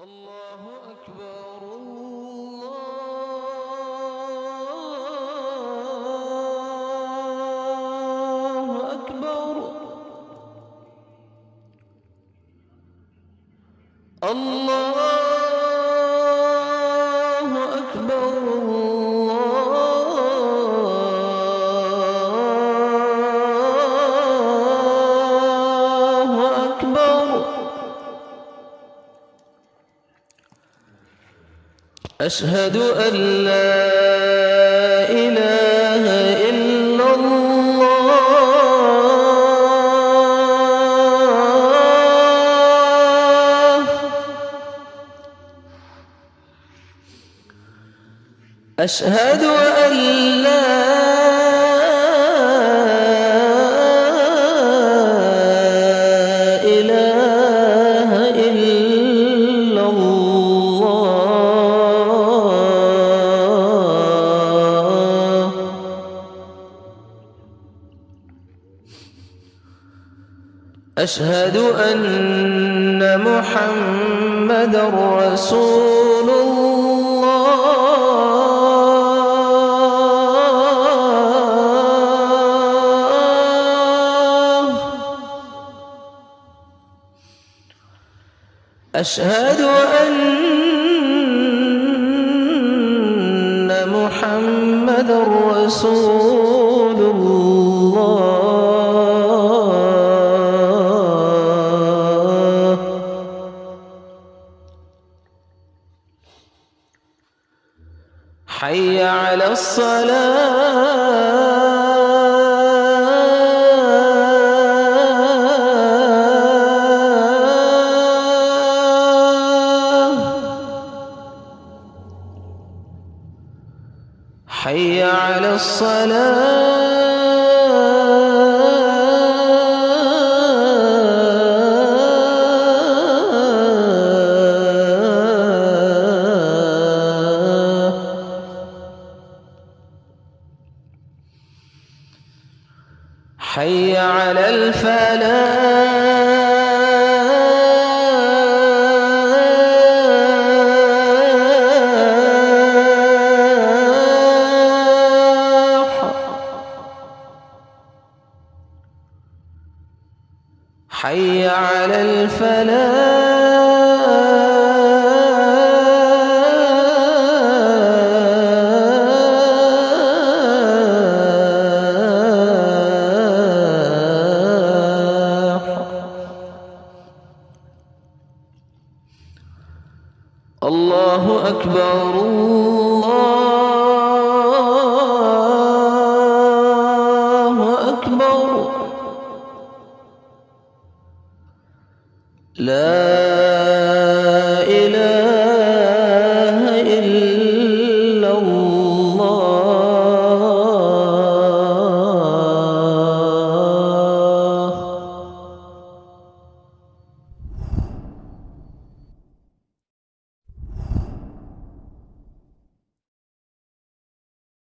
الله أكبر الله أكبر الله أكبر الله أكبر أشهد أن لا إله إلا الله أشهد أن لا إله إلا الله أشهد أن محمدًا رسول الله أشهد أن محمدًا رسول الله حي على الصلاة حي على الصلاة حي على الفلاح حي على الفلاح الله أكبر الله أكبر لا